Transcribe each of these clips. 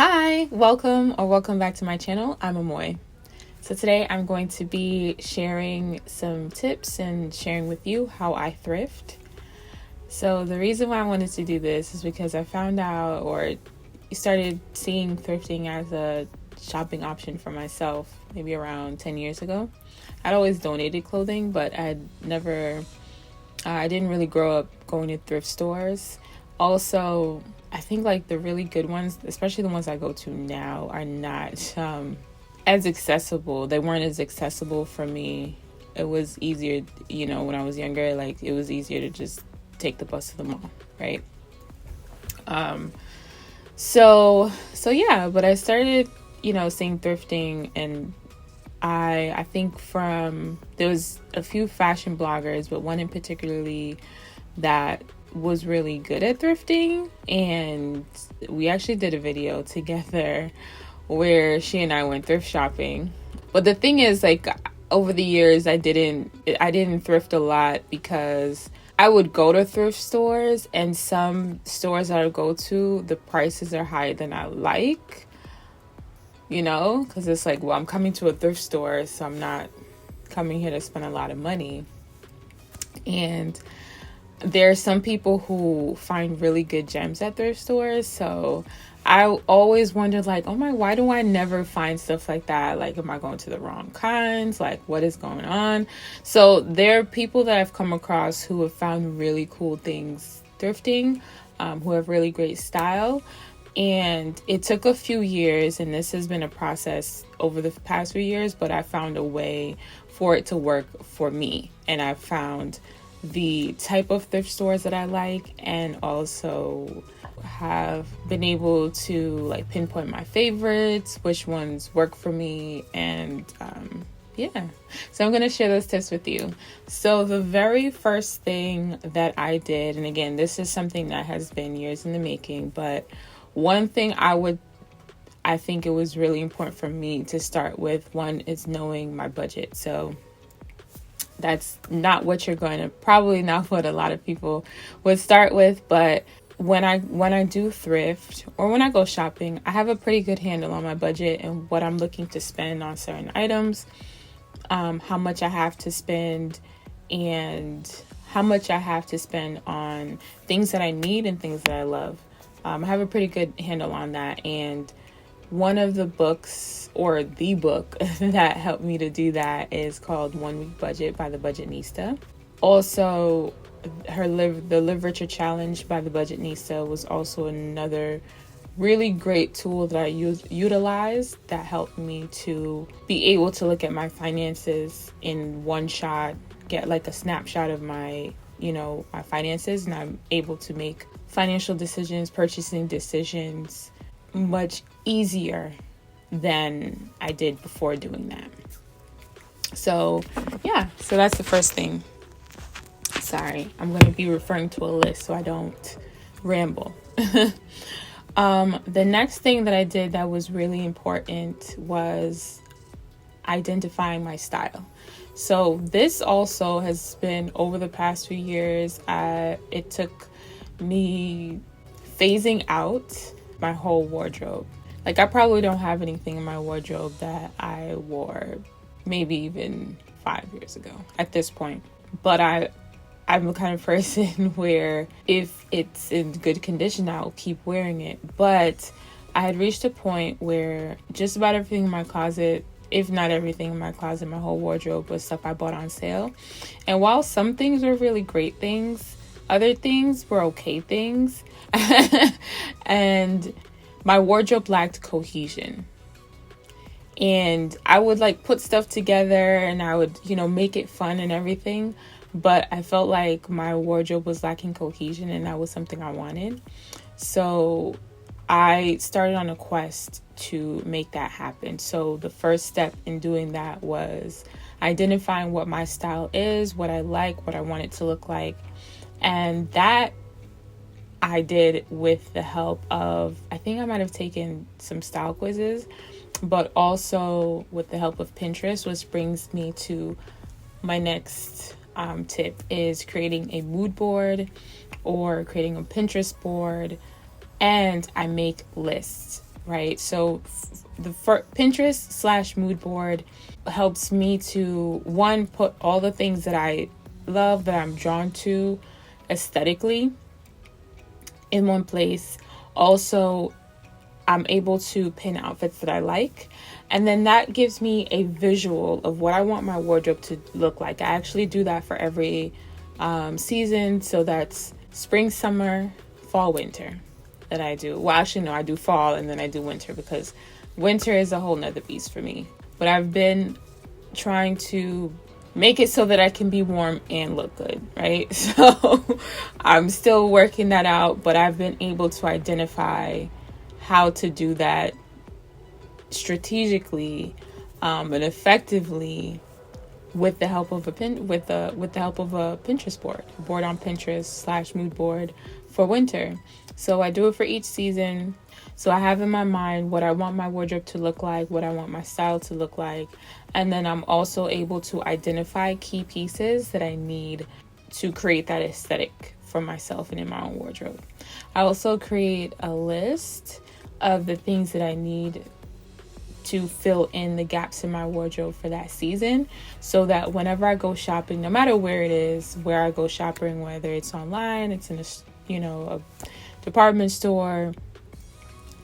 Hi, welcome back to my channel. I'm Amoy. So today I'm going to be sharing some tips and sharing with you how I thrift. So the reason why I wanted to do this is because I found out or started seeing thrifting as a shopping option for myself maybe around 10 years ago. I'd always donated clothing, but I didn't really grow up going to thrift stores. Also, I think like the really good ones, especially the ones I go to now, are not as accessible. They weren't as accessible for me. It was easier, when I was younger, like it was easier to just take the bus to the mall, right? So yeah, but I started, seeing thrifting, and I think there was a few fashion bloggers, but one in particularly that was really good at thrifting, and we actually did a video together where she and I went thrift shopping. But the thing is, like, over the years I didn't thrift a lot because I would go to thrift stores, and some stores that I go to, the prices are higher than I like, because it's like, well, I'm coming to a thrift store, so I'm not coming here to spend a lot of money. And there are some people who find really good gems at thrift stores. So I always wondered, like, why do I never find stuff like that? Like, am I going to the wrong kinds? Like, what is going on? So there are people that I've come across who have found really cool things thrifting, who have really great style. And it took a few years, and this has been a process over the past few years, but I found a way for it to work for me. And I found the type of thrift stores that I like, and also have been able to like pinpoint my favorites, which ones work for me, and so I'm going to share those tips with you. So the very first thing that I did, and again, this is something that has been years in the making, but one thing I think it was really important for me to start with, one is knowing my budget. So that's not probably not what a lot of people would start with, but when I do thrift or when I go shopping, I have a pretty good handle on my budget and what I'm looking to spend on certain items, how much I have to spend, and how much I have to spend on things that I need and things that I love. I have a pretty good handle on that, and one of the books, or the book that helped me to do that, is called 1 Week Budget by the Budgetnista. Also, the Live Richer Challenge by the Budgetnista was also another really great tool that I utilized that helped me to be able to look at my finances in one shot, get like a snapshot of my finances, and I'm able to make financial decisions, purchasing decisions much easier than I did before doing that. So that's the first thing. Sorry, I'm going to be referring to a list so I don't ramble. The next thing that I did that was really important was identifying my style. So this also has been over the past few years. It took me phasing out my whole wardrobe. Like, I probably don't have anything in my wardrobe that I wore maybe even 5 years ago at this point. But I'm the kind of person where if it's in good condition, I'll keep wearing it. But I had reached a point where just about everything in my closet, if not everything in my closet, my whole wardrobe, was stuff I bought on sale. And while some things were really great things, other things were okay things. And my wardrobe lacked cohesion. And I would like put stuff together, and I would, make it fun and everything. But I felt like my wardrobe was lacking cohesion, and that was something I wanted. So I started on a quest to make that happen. So the first step in doing that was identifying what my style is, what I like, what I want it to look like. And that I did with the help of, I think I might have taken some style quizzes, but also with the help of Pinterest, which brings me to my next tip, is creating a mood board or creating a Pinterest board. And I make lists, right? So Pinterest slash mood board helps me to, one, put all the things that I love, that I'm drawn to aesthetically, in one place. Also, I'm able to pin outfits that I like. And then that gives me a visual of what I want my wardrobe to look like. I actually do that for every season. So that's spring, summer, fall, winter that I do. Well, actually, no, I do fall and then I do winter, because winter is a whole nother beast for me. But I've been trying to make it so that I can be warm and look good, right? So I'm still working that out, but I've been able to identify how to do that strategically and effectively with the help of a Pinterest board on Pinterest slash mood board for winter. So I do it for each season. So I have in my mind what I want my wardrobe to look like, what I want my style to look like. And then I'm also able to identify key pieces that I need to create that aesthetic for myself and in my own wardrobe. I also create a list of the things that I need to fill in the gaps in my wardrobe for that season, so that whenever I go shopping, no matter where it is, where I go shopping, whether it's online, it's in a department store,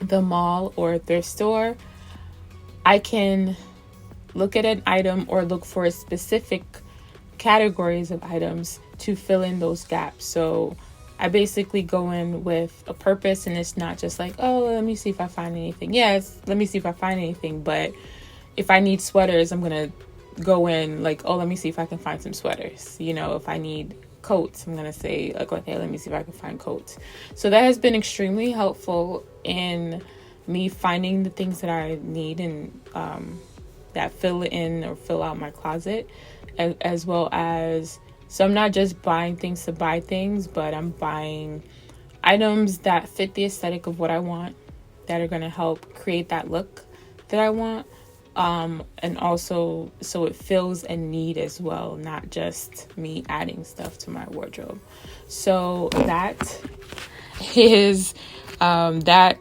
the mall, or a thrift store, I can look at an item or look for specific categories of items to fill in those gaps. So I basically go in with a purpose, and it's not just like, oh, let me see if I find anything. Yes, let me see if I find anything. But if I need sweaters, I'm going to go in like, oh, let me see if I can find some sweaters. If I need coats, I'm going to say like, okay, let me see if I can find coats. So that has been extremely helpful in me finding the things that I need and that fill in or fill out my closet, as well as, so I'm not just buying things to buy things, but I'm buying items that fit the aesthetic of what I want, that are going to help create that look that I want. And also, so it fills a need as well, not just me adding stuff to my wardrobe. So that is that.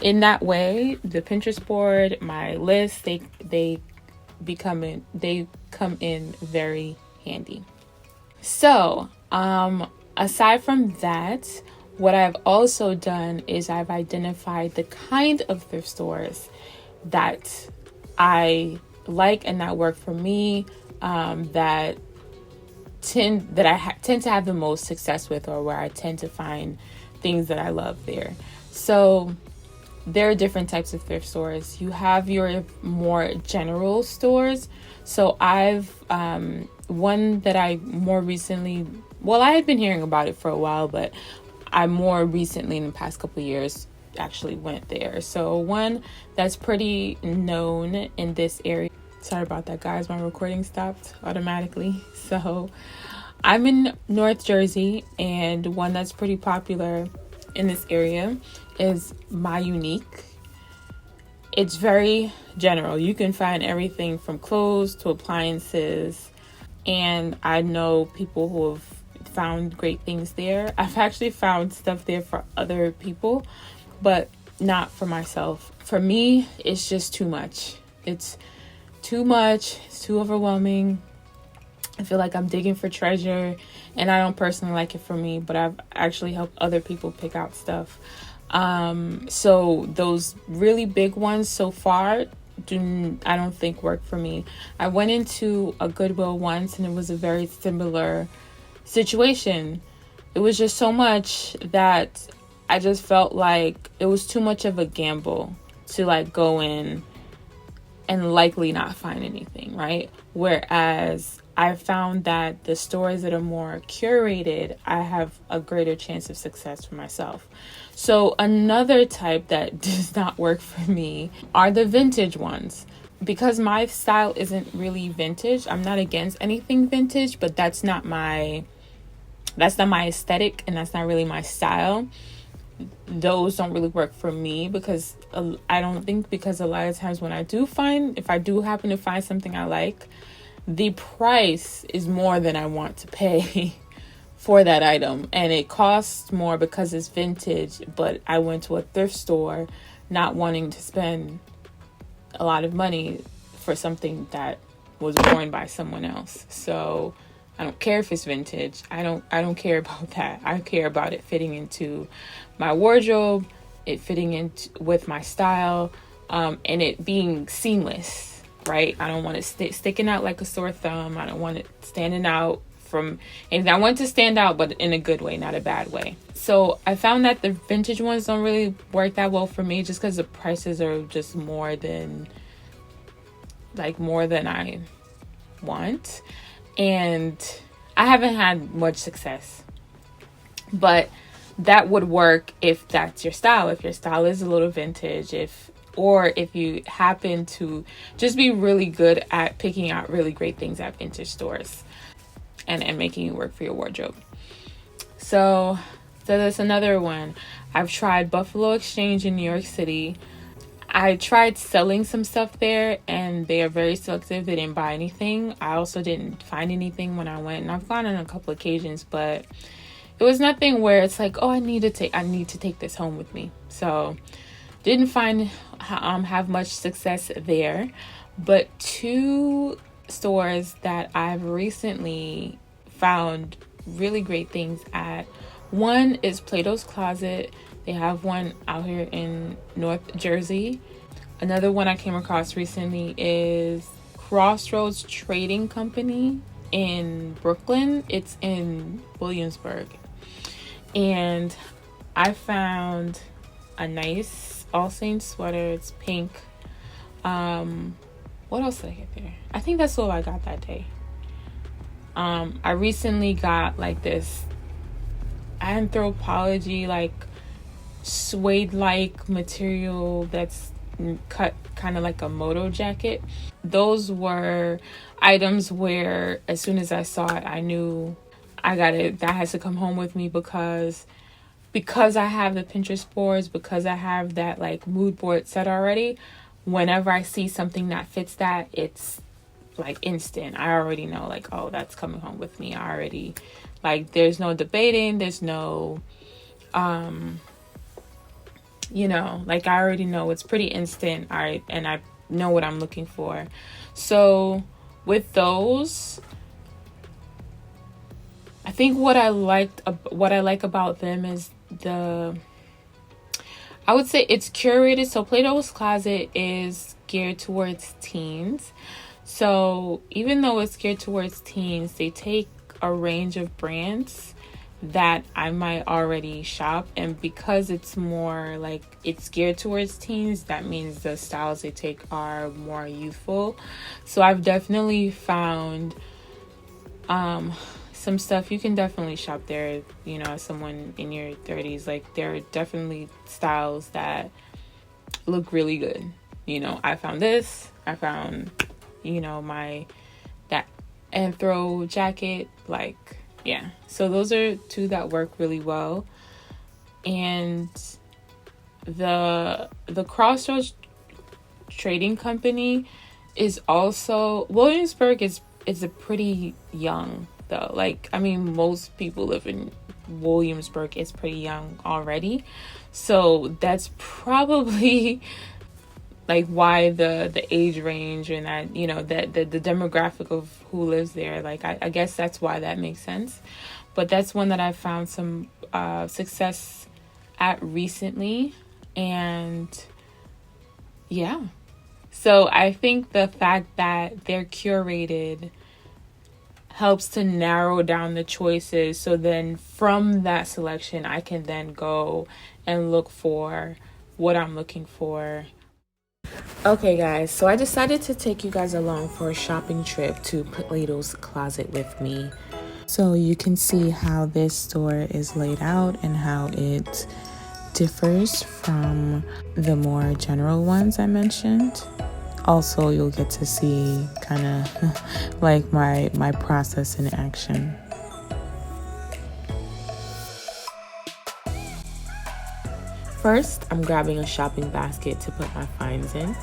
In that way, the Pinterest board, my list, they come in very handy. So, aside from that, what I've also done is I've identified the kind of thrift stores that I like and that work for me, that tend to have the most success with, or where I tend to find things that I love there. So there are different types of thrift stores. You have your more general stores. So I've one that I more recently, well, I had been hearing about it for a while, but I more recently, in the past couple of years, actually went there. So one that's pretty known in this area. Sorry about that, guys. My recording stopped automatically. So I'm in North Jersey, and one that's pretty popular in this area is My Unique. It's very general. You can find everything from clothes to appliances, and I know people who have found great things there. I've actually found stuff there for other people, but not for myself. For me, it's just too much. It's too much. It's too overwhelming. I feel like I'm digging for treasure, and I don't personally like it for me, but I've actually helped other people pick out stuff. So those really big ones so far I don't think work for me. I went into a Goodwill once, and it was a very similar situation. It was just so much that I just felt like it was too much of a gamble to like go in and likely not find anything, right? Whereas I found that the stores that are more curated, I have a greater chance of success for myself. So another type that does not work for me are the vintage ones. Because my style isn't really vintage, I'm not against anything vintage, but that's not my aesthetic, and that's not really my style. Those don't really work for me, because I don't think, because a lot of times when if I do happen to find something I like, the price is more than I want to pay for that item, and it costs more because it's vintage. But I went to a thrift store not wanting to spend a lot of money for something that was worn by someone else. So I don't care if it's vintage. I don't care about that. I care about it fitting into my wardrobe, it fitting in with my style, and it being seamless, right? I don't want it sticking out like a sore thumb. I don't want it standing out from anything. I want it to stand out, but in a good way, not a bad way. So I found that the vintage ones don't really work that well for me, just because the prices are just more than I want. And I haven't had much success. But that would work if that's your style. If your style is a little vintage, if you happen to just be really good at picking out really great things at vintage stores and making it work for your wardrobe. So that's another one. I've tried Buffalo Exchange in New York City. I tried selling some stuff there, and they are very selective. They didn't buy anything. I also didn't find anything when I went, and I've gone on a couple occasions, but it was nothing where it's like, oh, I need to take this home with me. So didn't have much success there. But two stores that I've recently found really great things at. One is Platos Closet. They have one out here in North Jersey. Another one I came across recently is Crossroads Trading Company in Brooklyn. It's in Williamsburg. And I found a nice All Saints sweater. It's pink. What else did I get there? I think that's all I got that day. I recently got like this Anthropology like suede-like material that's cut kind of like a moto jacket. Those were items where as soon as I saw it, I knew that has to come home with me, because I have the Pinterest boards, because I have that like mood board set already. Whenever I see something that fits that, it's like instant. I already know like, oh, that's coming home with me. I already like, there's no debating, there's no like I already know, it's pretty instant. I know what I'm looking for. So with those, I think what I like about them is I would say it's curated. So Plato's Closet is geared towards teens. So even though it's geared towards teens, they take a range of brands that I might already shop, and because it's more like it's geared towards teens, that means the styles they take are more youthful. So I've definitely found some stuff you can definitely shop there, as someone in your 30s. Like, there are definitely styles that look really good. I found this, I found that anthro jacket, like, yeah. So those are two that work really well. And the Crossroads Trading Company is also, Williamsburg is a pretty young though. Like, I mean, most people live in Williamsburg. It's pretty young already. So that's probably like why the age range and that, that the demographic of who lives there, like I guess that's why that makes sense. But that's one that I found some success at recently. And yeah, so I think the fact that they're curated helps to narrow down the choices. So then from that selection, I can then go and look for what I'm looking for. Okay guys, so I decided to take you guys along for a shopping trip to Platos Closet with me. So you can see how this store is laid out and how it differs from the more general ones I mentioned. Also, you'll get to see kind of like my process in action. First, I'm grabbing a shopping basket to put my finds in.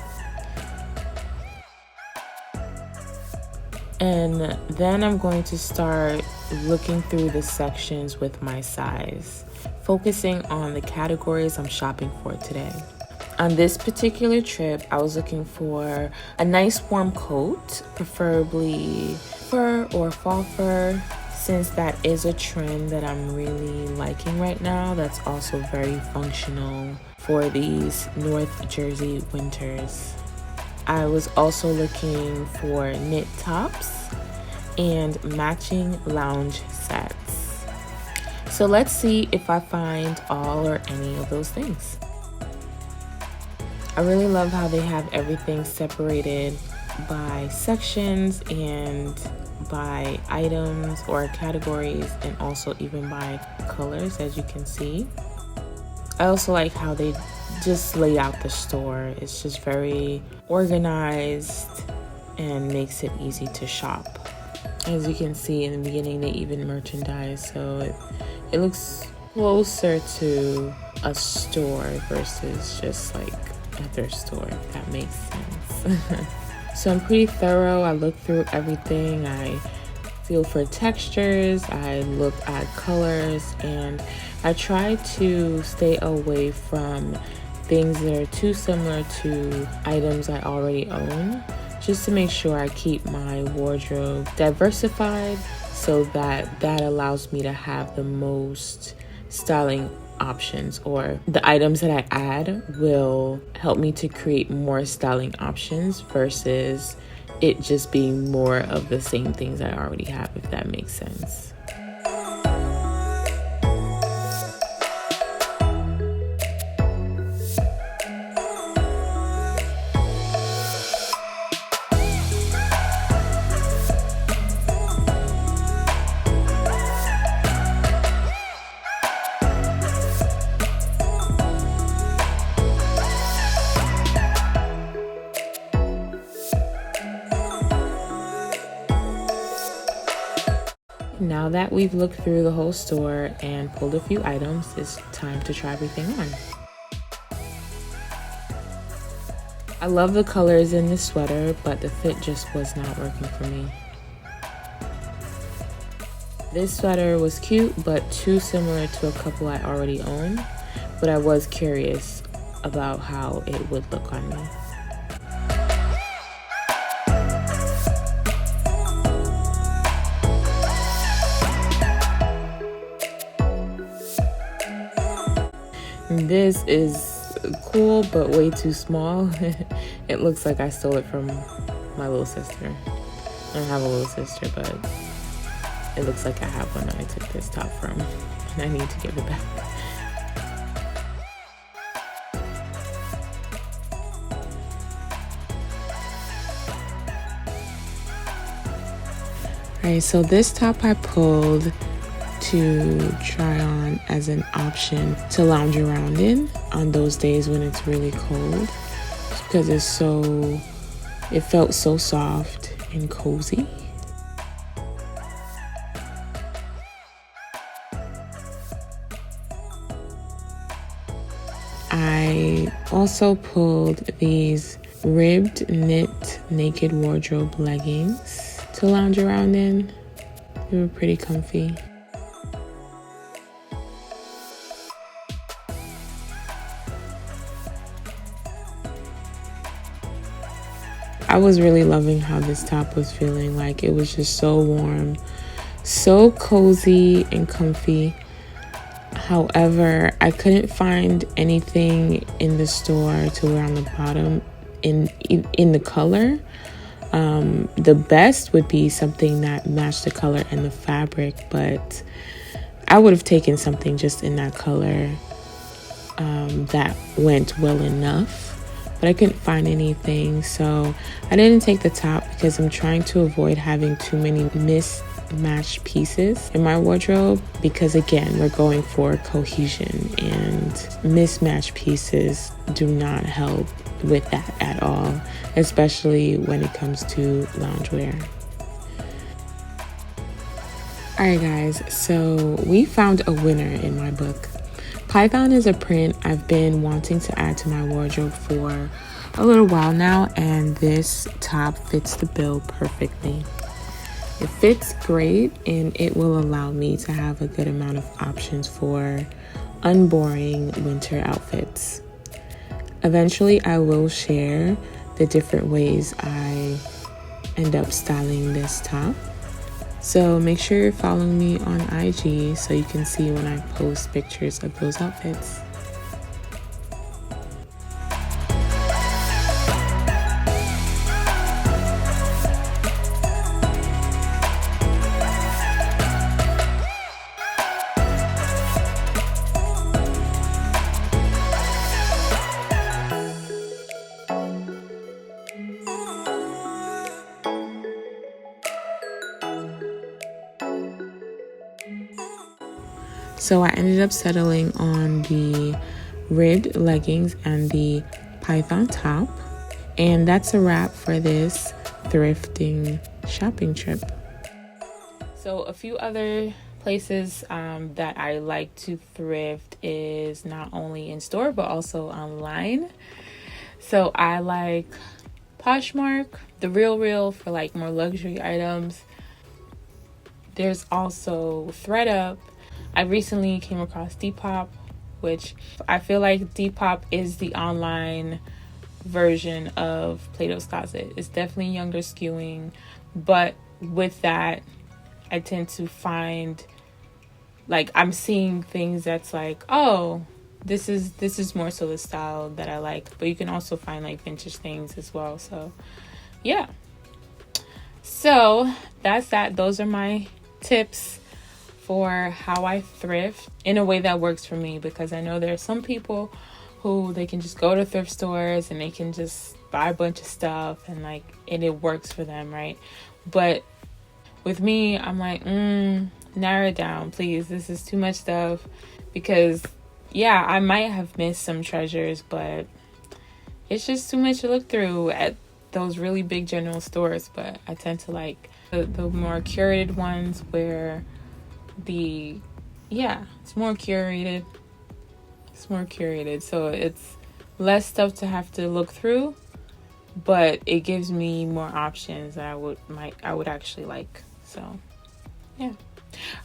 And then I'm going to start looking through the sections with my size, focusing on the categories I'm shopping for today. On this particular trip, I was looking for a nice warm coat, preferably fur or fall fur, since that is a trend that I'm really liking right now. That's also very functional for these North Jersey winters. I was also looking for knit tops and matching lounge sets. So let's see if I find all or any of those things. I really love how they have everything separated by sections and by items or categories, and also even by colors, as you can see. I also like how they just lay out the store. It's just very organized and makes it easy to shop. As you can see in the beginning, they even merchandise, so it looks closer to a store versus just like a thrift store, if that makes sense. So I'm pretty thorough. I look through everything. I feel for textures. I look at colors, and I try to stay away from things that are too similar to items I already own, just to make sure I keep my wardrobe diversified, so that allows me to have the most styling options, or the items that I add will help me to create more styling options versus it just being more of the same things I already have, if that makes sense. Now that we've looked through the whole store and pulled a few items, it's time to try everything on. I love the colors in this sweater, but the fit just was not working for me. This sweater was cute, but too similar to a couple I already own, but I was curious about how it would look on me. This is cool, but way too small. It looks like I stole it from my little sister. I don't have a little sister, but it looks like I have one that I took this top from, and I need to give it back. Alright, so this top I pulled to try on as an option to lounge around in on those days when it's really cold, just because it felt so soft and cozy. I also pulled these ribbed knit naked wardrobe leggings to lounge around in. They were pretty comfy. I was really loving how this top was feeling. Like, it was just so warm, so cozy and comfy. However, I couldn't find anything in the store to wear on the bottom in the color. The best would be something that matched the color and the fabric, but I would have taken something just in that color that went well enough. But I couldn't find anything, so I didn't take the top because I'm trying to avoid having too many mismatched pieces in my wardrobe, because again, we're going for cohesion, and mismatched pieces do not help with that at all, especially when it comes to loungewear. Alright guys, so we found a winner in my book. Python is a print I've been wanting to add to my wardrobe for a little while now, and this top fits the bill perfectly. It fits great, and it will allow me to have a good amount of options for unboring winter outfits. Eventually, I will share the different ways I end up styling this top. So make sure you're following me on IG so you can see when I post pictures of those outfits. So I ended up settling on the ribbed leggings and the python top. And that's a wrap for this thrifting shopping trip. So a few other places that I like to thrift is not only in store but also online. So I like Poshmark, the Real for like more luxury items. There's also ThredUp. I recently came across Depop, which I feel like Depop is the online version of Platos Closet. It's definitely younger skewing, but with that, I tend to find like I'm seeing things that's like, oh, this is more so the style that I like. But you can also find like vintage things as well. So yeah. So that's that. Those are my tips for how I thrift in a way that works for me, because I know there are some people who they can just go to thrift stores and they can just buy a bunch of stuff and like it works for them, right? But with me, I'm like, narrow it down, please. This is too much stuff, because yeah, I might have missed some treasures, but it's just too much to look through at those really big general stores. But I tend to like the more curated ones where it's more curated. It's more curated, so it's less stuff to have to look through, but it gives me more options that I would actually like. So yeah.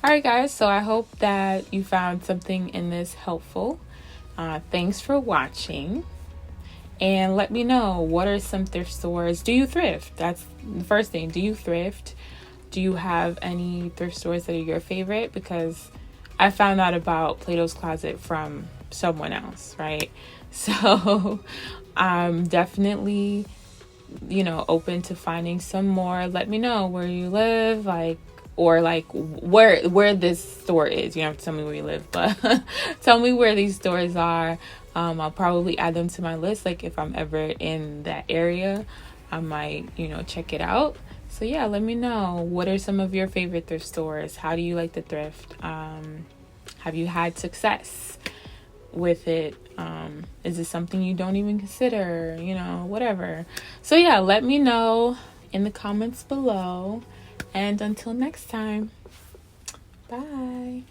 All right, guys. So I hope that you found something in this helpful. Thanks for watching. And let me know, what are some thrift stores? Do you thrift? That's the first thing. Do you thrift? Do you have any thrift stores that are your favorite? Because I found out about Platos Closet from someone else, right? So I'm definitely, open to finding some more. Let me know where you live, or where this store is. You don't have to tell me where you live, but tell me where these stores are. I'll probably add them to my list. Like if I'm ever in that area, I might, check it out. So yeah, let me know, what are some of your favorite thrift stores? How do you like to thrift? Have you had success with it? Is it something you don't even consider? Whatever. So yeah, let me know in the comments below. And until next time, bye.